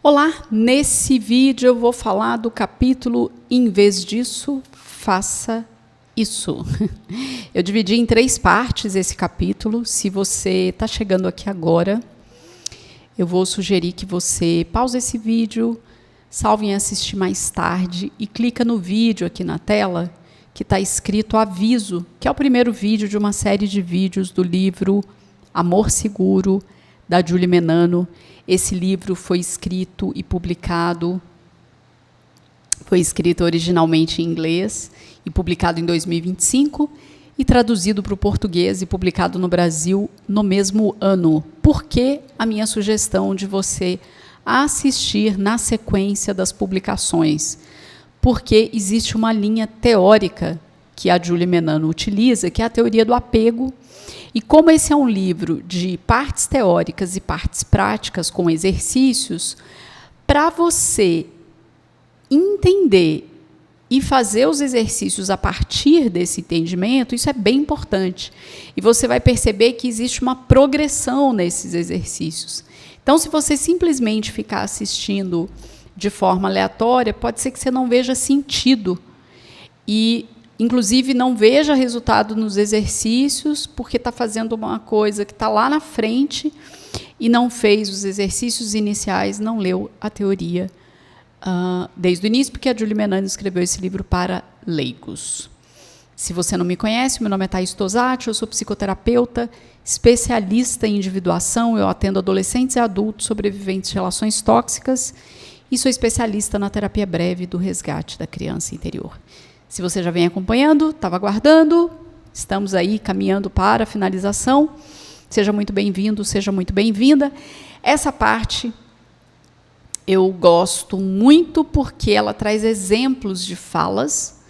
Olá, nesse vídeo eu vou falar do capítulo Em vez disso, faça isso. Eu dividi em 3 partes esse capítulo. Se você está chegando aqui agora, eu vou sugerir que você pause esse vídeo, salve em assistir mais tarde e clica no vídeo aqui na tela que está escrito aviso, que é o primeiro vídeo de uma série de vídeos do livro Amor Seguro, da Julie Menano. Esse livro foi escrito e publicado, foi escrito originalmente em inglês e publicado em 2025 e traduzido para o português e publicado no Brasil no mesmo ano. Por que a minha sugestão de você assistir na sequência das publicações? Porque existe uma linha teórica que a Julie Menano utiliza, que é a teoria do apego. E como esse é um livro de partes teóricas e partes práticas com exercícios, para você entender e fazer os exercícios a partir desse entendimento, isso é bem importante. E você vai perceber que existe uma progressão nesses exercícios. Então, se você simplesmente ficar assistindo de forma aleatória, pode ser que você não veja sentido e inclusive, não veja resultado nos exercícios, porque está fazendo uma coisa que está lá na frente e não fez os exercícios iniciais, não leu a teoria desde o início, porque a Julie Menano escreveu esse livro para leigos. Se você não me conhece, meu nome é Thaís Tosati, eu sou psicoterapeuta, especialista em individuação, eu atendo adolescentes e adultos sobreviventes de relações tóxicas e sou especialista na terapia breve do resgate da criança interior. Se você já vem acompanhando, estava aguardando, estamos aí caminhando para a finalização. Seja muito bem-vindo, seja muito bem-vinda. Essa parte eu gosto muito porque ela traz exemplos de falas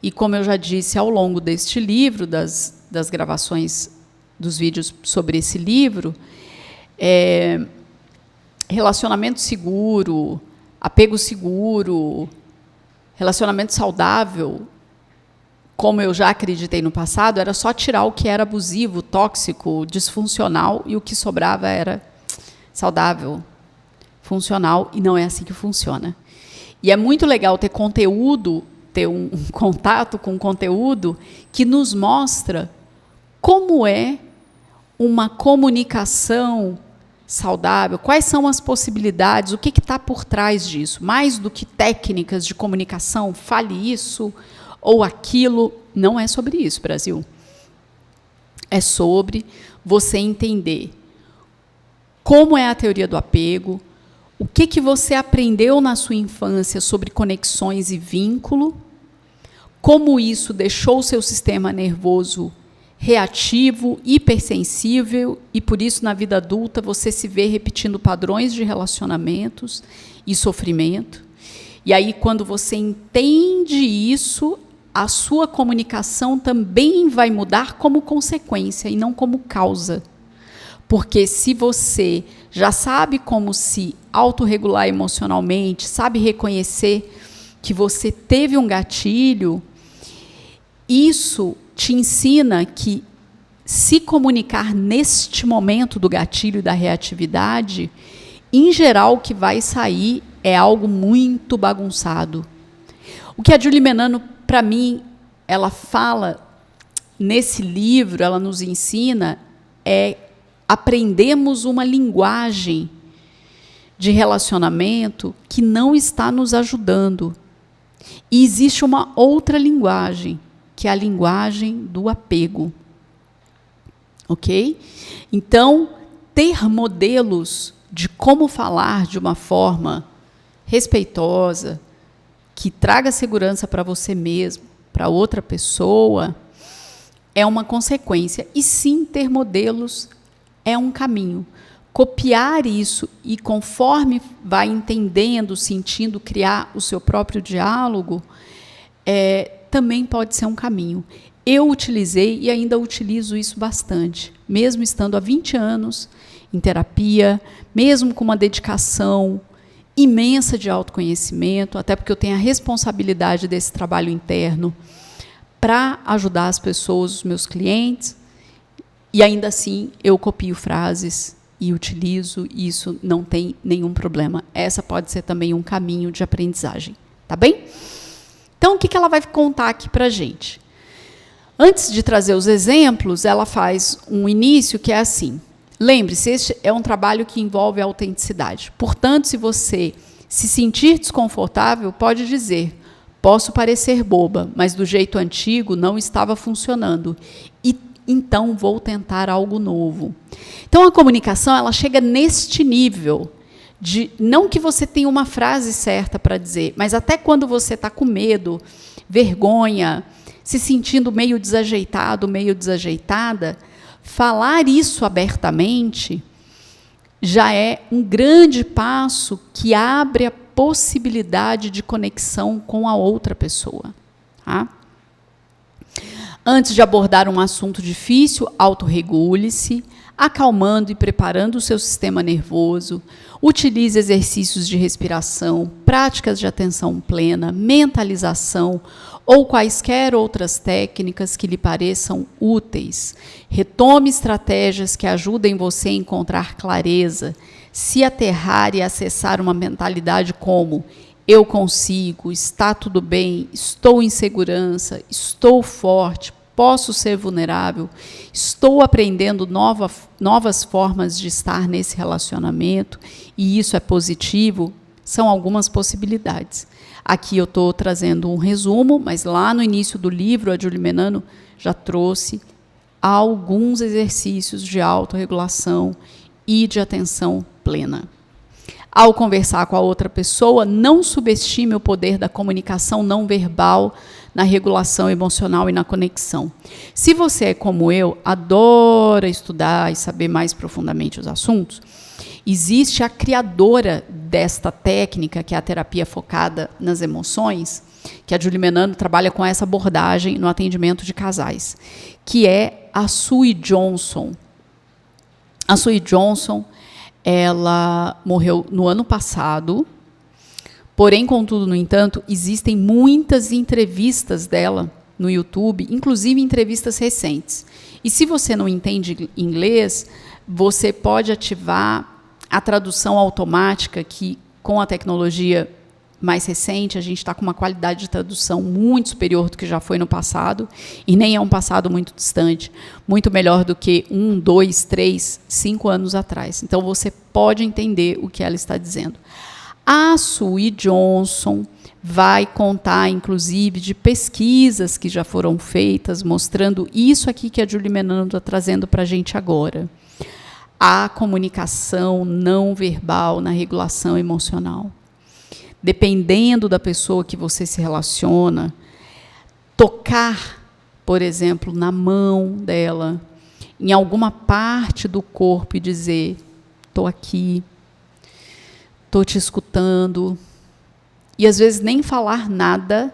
e, como eu já disse ao longo deste livro, das gravações dos vídeos sobre esse livro, relacionamento seguro, apego seguro, relacionamento saudável, como eu já acreditei no passado, era só tirar o que era abusivo, tóxico, disfuncional, e o que sobrava era saudável, funcional, e não é assim que funciona. E é muito legal ter conteúdo, ter um contato com conteúdo que nos mostra como é uma comunicação saudável, quais são as possibilidades, o que está por trás disso, mais do que técnicas de comunicação, fale isso ou aquilo, não é sobre isso, Brasil. É sobre você entender como é a teoria do apego, o que você aprendeu na sua infância sobre conexões e vínculo, como isso deixou o seu sistema nervoso reativo, hipersensível, e por isso na vida adulta você se vê repetindo padrões de relacionamentos e sofrimento. E aí, quando você entende isso, a sua comunicação também vai mudar como consequência e não como causa. Porque se você já sabe como se autorregular emocionalmente, sabe reconhecer que você teve um gatilho, isso te ensina que se comunicar neste momento do gatilho e da reatividade, em geral, o que vai sair é algo muito bagunçado. O que a Julie Menano, para mim, ela fala nesse livro, ela nos ensina, aprendemos uma linguagem de relacionamento que não está nos ajudando. E existe uma outra linguagem, que é a linguagem do apego. Ok? Então, ter modelos de como falar de uma forma respeitosa, que traga segurança para você mesmo, para outra pessoa, é uma consequência. E sim, ter modelos é um caminho. Copiar isso e, conforme vai entendendo, sentindo, criar o seu próprio diálogo, também pode ser um caminho. Eu utilizei e ainda utilizo isso bastante, mesmo estando há 20 anos em terapia, mesmo com uma dedicação imensa de autoconhecimento, até porque eu tenho a responsabilidade desse trabalho interno para ajudar as pessoas, os meus clientes, e ainda assim eu copio frases e utilizo, e isso não tem nenhum problema. Essa pode ser também um caminho de aprendizagem, tá bem? Então, o que ela vai contar aqui para a gente? Antes de trazer os exemplos, ela faz um início que é assim. Lembre-se, este é um trabalho que envolve a autenticidade. Portanto, se você se sentir desconfortável, pode dizer: posso parecer boba, mas do jeito antigo não estava funcionando. E então vou tentar algo novo. Então a comunicação, ela chega neste nível de não que você tenha uma frase certa para dizer, mas até quando você está com medo, vergonha, se sentindo meio desajeitado, meio desajeitada, falar isso abertamente já é um grande passo que abre a possibilidade de conexão com a outra pessoa. Tá? Antes de abordar um assunto difícil, autorregule-se, acalmando e preparando o seu sistema nervoso. Utilize exercícios de respiração, práticas de atenção plena, mentalização ou quaisquer outras técnicas que lhe pareçam úteis. Retome estratégias que ajudem você a encontrar clareza, se aterrar e acessar uma mentalidade como: eu consigo, está tudo bem, estou em segurança, estou forte, posso ser vulnerável, estou aprendendo novas formas de estar nesse relacionamento e isso é positivo. São algumas possibilidades. Aqui eu estou trazendo um resumo, mas lá no início do livro, a Julie Menano já trouxe alguns exercícios de autorregulação e de atenção plena. Ao conversar com a outra pessoa, não subestime o poder da comunicação não verbal na regulação emocional e na conexão. Se você é como eu, adora estudar e saber mais profundamente os assuntos, existe a criadora desta técnica, que é a terapia focada nas emoções, que a Julie Menano trabalha com essa abordagem no atendimento de casais, que é a Sue Johnson. A Sue Johnson, ela morreu no ano passado, porém, contudo, no entanto, existem muitas entrevistas dela no YouTube, inclusive entrevistas recentes. E se você não entende inglês, você pode ativar a tradução automática, que com a tecnologia mais recente, a gente está com uma qualidade de tradução muito superior do que já foi no passado, e nem é um passado muito distante, muito melhor do que 1, 2, 3, 5 anos atrás. Então, você pode entender o que ela está dizendo. A Sue Johnson vai contar, inclusive, de pesquisas que já foram feitas, mostrando isso aqui que a Julie Menano está trazendo para a gente agora. A comunicação não verbal na regulação emocional. Dependendo da pessoa que você se relaciona, tocar, por exemplo, na mão dela, em alguma parte do corpo e dizer: estou aqui, estou te escutando. E às vezes nem falar nada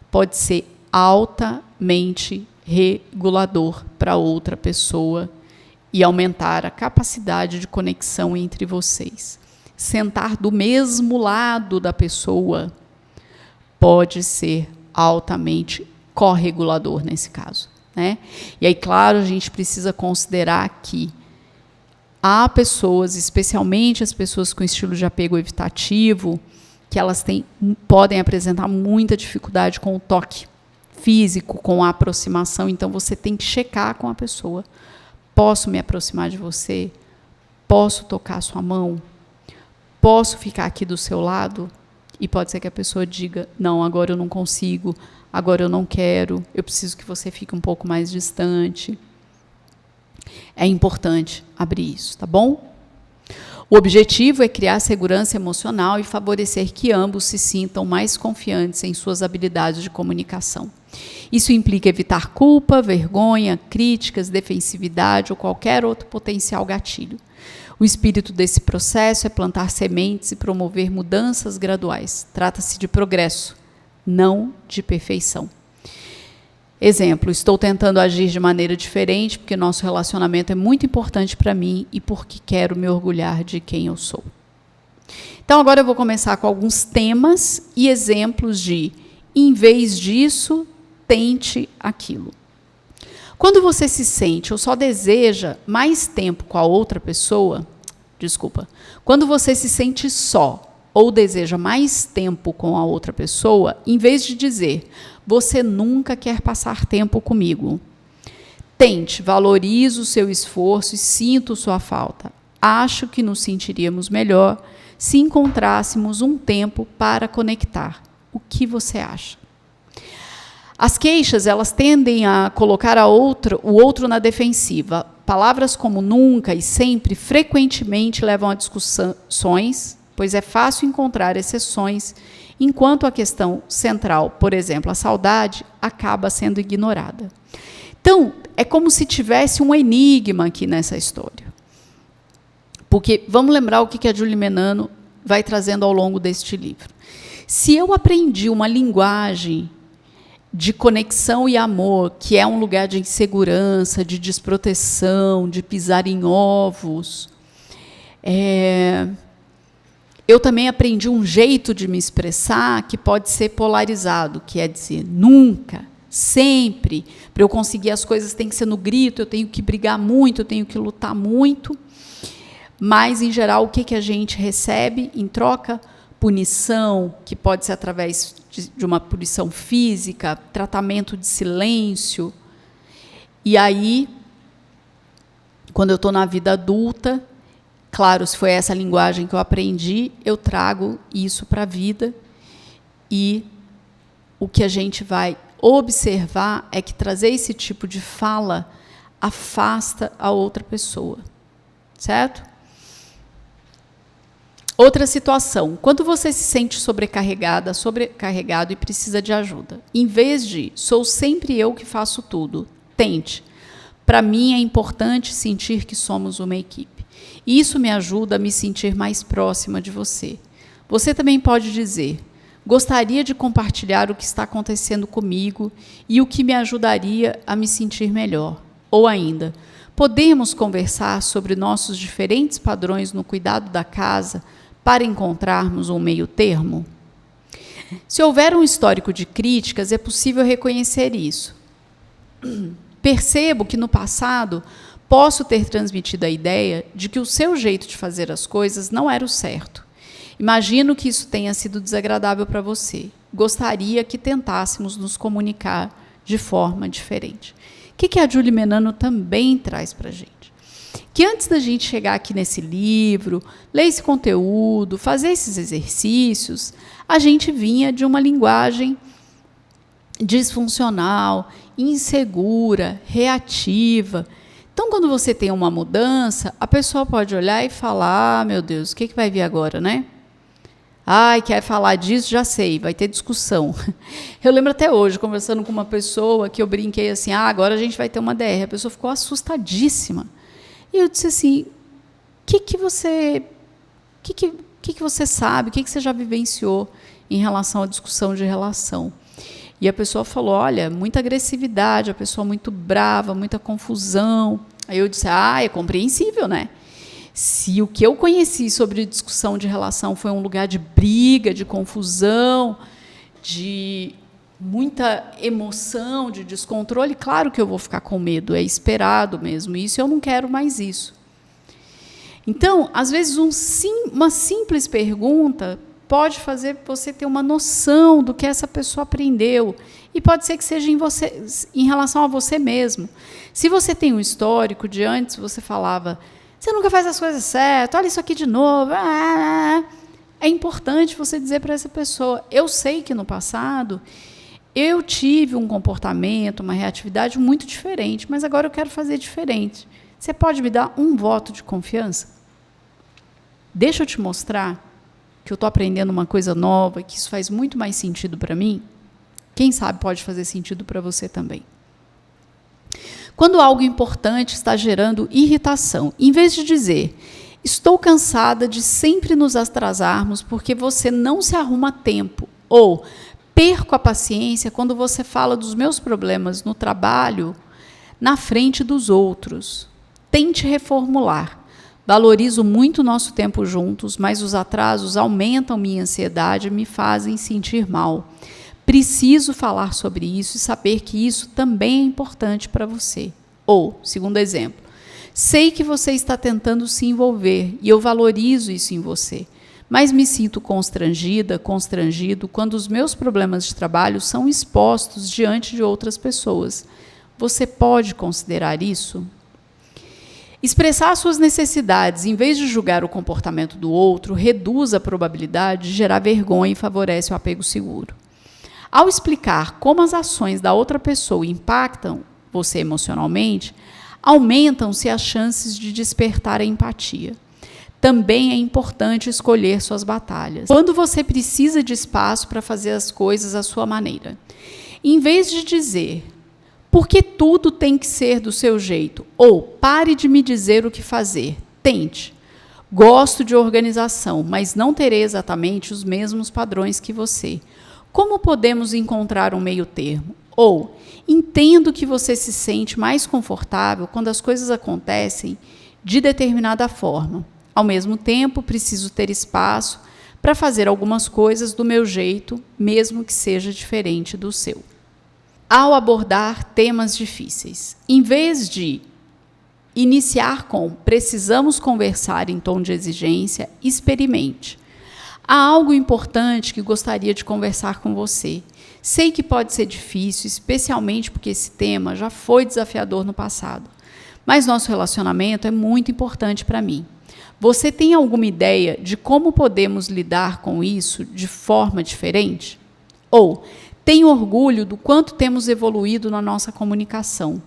pode ser altamente regulador para outra pessoa e aumentar a capacidade de conexão entre vocês. Sentar do mesmo lado da pessoa pode ser altamente corregulador nesse caso, né? E aí, claro, a gente precisa considerar que há pessoas, especialmente as pessoas com estilo de apego evitativo, que elas podem apresentar muita dificuldade com o toque físico, com a aproximação. Então, você tem que checar com a pessoa. Posso me aproximar de você? Posso tocar a sua mão? Posso ficar aqui do seu lado? E pode ser que a pessoa diga: não, agora eu não consigo, agora eu não quero, eu preciso que você fique um pouco mais distante. É importante abrir isso, tá bom? O objetivo é criar segurança emocional e favorecer que ambos se sintam mais confiantes em suas habilidades de comunicação. Isso implica evitar culpa, vergonha, críticas, defensividade ou qualquer outro potencial gatilho. O espírito desse processo é plantar sementes e promover mudanças graduais. Trata-se de progresso, não de perfeição. Exemplo: estou tentando agir de maneira diferente porque nosso relacionamento é muito importante para mim e porque quero me orgulhar de quem eu sou. Então, agora eu vou começar com alguns temas e exemplos de: em vez disso, tente aquilo. Quando você se sente ou só deseja mais tempo com a outra pessoa, desculpa. Quando você se sente só ou deseja mais tempo com a outra pessoa, em vez de dizer, você nunca quer passar tempo comigo. Tente, valorize o seu esforço e sinto sua falta. Acho que nos sentiríamos melhor se encontrássemos um tempo para conectar. O que você acha? As queixas, elas tendem a colocar o outro na defensiva. Palavras como nunca e sempre frequentemente levam a discussões, pois é fácil encontrar exceções, enquanto a questão central, por exemplo, a saudade, acaba sendo ignorada. Então, é como se tivesse um enigma aqui nessa história. Porque vamos lembrar o que a Julie Menano vai trazendo ao longo deste livro. Se eu aprendi uma linguagem de conexão e amor, que é um lugar de insegurança, de desproteção, de pisar em ovos, eu também aprendi um jeito de me expressar que pode ser polarizado, que é dizer nunca, sempre. Para eu conseguir as coisas tem que ser no grito, eu tenho que brigar muito, eu tenho que lutar muito. Mas, em geral, o que a gente recebe em troca? Punição, que pode ser através de uma punição física, tratamento de silêncio. E aí, quando eu estou na vida adulta, claro, se foi essa linguagem que eu aprendi, eu trago isso para a vida. E o que a gente vai observar é que trazer esse tipo de fala afasta a outra pessoa. Certo? Outra situação, quando você se sente sobrecarregada, sobrecarregado e precisa de ajuda, em vez de sou sempre eu que faço tudo, tente. Para mim é importante sentir que somos uma equipe. Isso me ajuda a me sentir mais próxima de você. Você também pode dizer, gostaria de compartilhar o que está acontecendo comigo e o que me ajudaria a me sentir melhor. Ou ainda, podemos conversar sobre nossos diferentes padrões no cuidado da casa para encontrarmos um meio termo? Se houver um histórico de críticas, é possível reconhecer isso. Percebo que no passado posso ter transmitido a ideia de que o seu jeito de fazer as coisas não era o certo. Imagino que isso tenha sido desagradável para você. Gostaria que tentássemos nos comunicar de forma diferente. O que a Julie Menano também traz para a gente? Que antes da gente chegar aqui nesse livro, ler esse conteúdo, fazer esses exercícios, a gente vinha de uma linguagem disfuncional, insegura, reativa. Então, quando você tem uma mudança, a pessoa pode olhar e falar, meu Deus, o que vai vir agora, né? Ai, quer falar disso? Já sei, vai ter discussão. Eu lembro até hoje, conversando com uma pessoa, que eu brinquei assim, agora a gente vai ter uma DR. A pessoa ficou assustadíssima. E eu disse assim, o que você sabe, o que você já vivenciou em relação à discussão de relação? E a pessoa falou, olha, muita agressividade, a pessoa muito brava, muita confusão. Aí eu disse, é compreensível, né? Se o que eu conheci sobre discussão de relação foi um lugar de briga, de confusão, de muita emoção, de descontrole, claro que eu vou ficar com medo, é esperado mesmo, isso eu não quero mais isso. Então, às vezes, uma simples pergunta pode fazer você ter uma noção do que essa pessoa aprendeu, e pode ser que seja em relação a você mesmo. Se você tem um histórico de antes, você falava, você nunca faz as coisas certas, olha isso aqui de novo, é importante você dizer para essa pessoa, eu sei que no passado eu tive um comportamento, uma reatividade muito diferente, mas agora eu quero fazer diferente. Você pode me dar um voto de confiança? Deixa eu te mostrar que eu estou aprendendo uma coisa nova, que isso faz muito mais sentido para mim. Quem sabe pode fazer sentido para você também. Quando algo importante está gerando irritação, em vez de dizer, estou cansada de sempre nos atrasarmos porque você não se arruma a tempo, ou perco a paciência quando você fala dos meus problemas no trabalho na frente dos outros. Tente reformular. Valorizo muito o nosso tempo juntos, mas os atrasos aumentam minha ansiedade e me fazem sentir mal. Preciso falar sobre isso e saber que isso também é importante para você. Ou, segundo exemplo, Sei que você está tentando se envolver e eu valorizo isso em você, mas me sinto constrangida, constrangido quando os meus problemas de trabalho são expostos diante de outras pessoas. Você pode considerar isso? Expressar suas necessidades, em vez de julgar o comportamento do outro, reduz a probabilidade de gerar vergonha e favorece o apego seguro. Ao explicar como as ações da outra pessoa impactam você emocionalmente, aumentam-se as chances de despertar a empatia. Também é importante escolher suas batalhas. Quando você precisa de espaço para fazer as coisas à sua maneira, em vez de dizer porque tudo tem que ser do seu jeito, ou pare de me dizer o que fazer, tente. Gosto de organização, mas não terei exatamente os mesmos padrões que você. Como podemos encontrar um meio termo? Ou, entendo que você se sente mais confortável quando as coisas acontecem de determinada forma. Ao mesmo tempo, preciso ter espaço para fazer algumas coisas do meu jeito, mesmo que seja diferente do seu. Ao abordar temas difíceis, em vez de iniciar com precisamos conversar em tom de exigência, experimente. Há algo importante que gostaria de conversar com você. Sei que pode ser difícil, especialmente porque esse tema já foi desafiador no passado. Mas nosso relacionamento é muito importante para mim. Você tem alguma ideia de como podemos lidar com isso de forma diferente? Ou, tenho orgulho do quanto temos evoluído na nossa comunicação.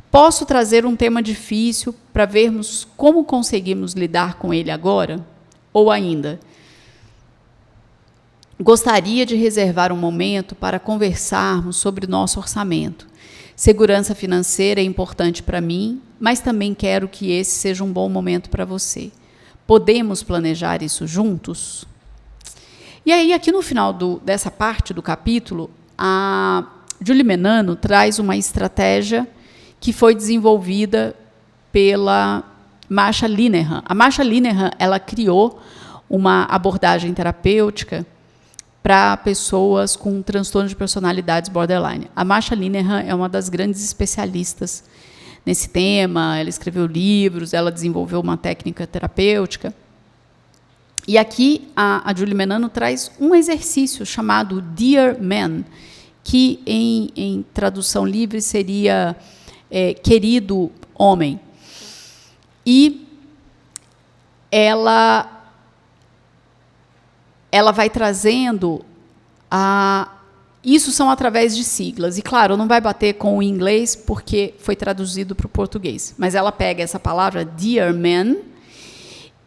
Posso trazer um tema difícil para vermos como conseguimos lidar com ele agora? Ou ainda, gostaria de reservar um momento para conversarmos sobre nosso orçamento. Segurança financeira é importante para mim, mas também quero que esse seja um bom momento para você. Podemos planejar isso juntos? E aí, aqui no final dessa parte do capítulo, a Julie Menano traz uma estratégia que foi desenvolvida pela Marsha Linehan. A Marsha Linehan, ela criou uma abordagem terapêutica para pessoas com transtorno de personalidades borderline. A Marsha Linehan é uma das grandes especialistas nesse tema, ela escreveu livros, ela desenvolveu uma técnica terapêutica. E aqui a Julie Menano traz um exercício chamado Dear Man, que em tradução livre seria querido homem. E ela vai trazendo isso são através de siglas. E, claro, não vai bater com o inglês, porque foi traduzido para o português. Mas ela pega essa palavra, Dear Man,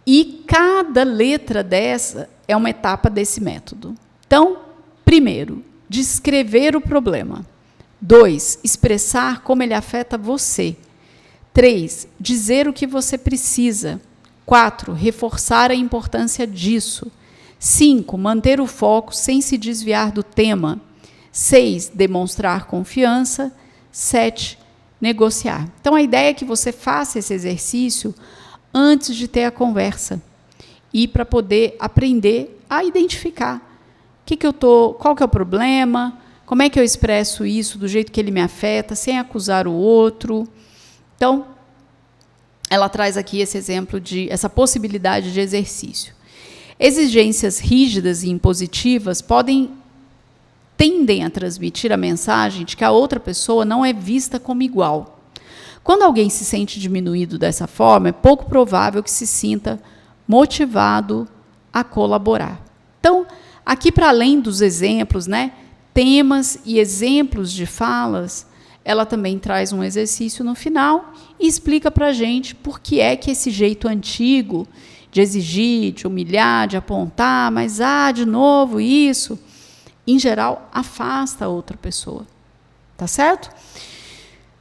e cada letra dessa é uma etapa desse método. Então, primeiro, descrever o problema. 2, expressar como ele afeta você. 3, dizer o que você precisa. 4, reforçar a importância disso. 5, manter o foco sem se desviar do tema. 6, demonstrar confiança. 7, negociar. Então, a ideia é que você faça esse exercício antes de ter a conversa e para poder aprender a identificar qual que é o problema, como é que eu expresso isso do jeito que ele me afeta, sem acusar o outro. Então, ela traz aqui esse exemplo essa possibilidade de exercício. Exigências rígidas e impositivas tendem a transmitir a mensagem de que a outra pessoa não é vista como igual. Quando alguém se sente diminuído dessa forma, é pouco provável que se sinta motivado a colaborar. Então, aqui, para além dos exemplos, temas e exemplos de falas, ela também traz um exercício no final e explica para a gente por que é que esse jeito antigo de exigir, de humilhar, de apontar, mas, de novo isso, em geral, afasta a outra pessoa. Tá certo?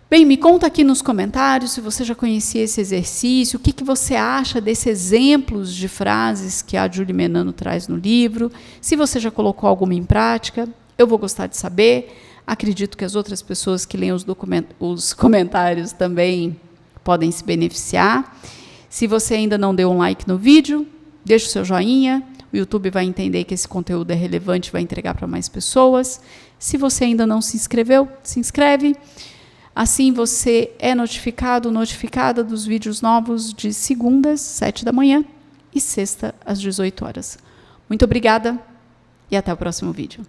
Bem, me conta aqui nos comentários se você já conhecia esse exercício, o que você acha desses exemplos de frases que a Julie Menano traz no livro, se você já colocou alguma em prática, eu vou gostar de saber. Acredito que as outras pessoas que leem os comentários também podem se beneficiar. Se você ainda não deu um like no vídeo, deixa o seu joinha, o YouTube vai entender que esse conteúdo é relevante e vai entregar para mais pessoas. Se você ainda não se inscreveu, se inscreve. Assim você é notificada dos vídeos novos de segundas, 7 da manhã e sexta, às 18 horas. Muito obrigada e até o próximo vídeo.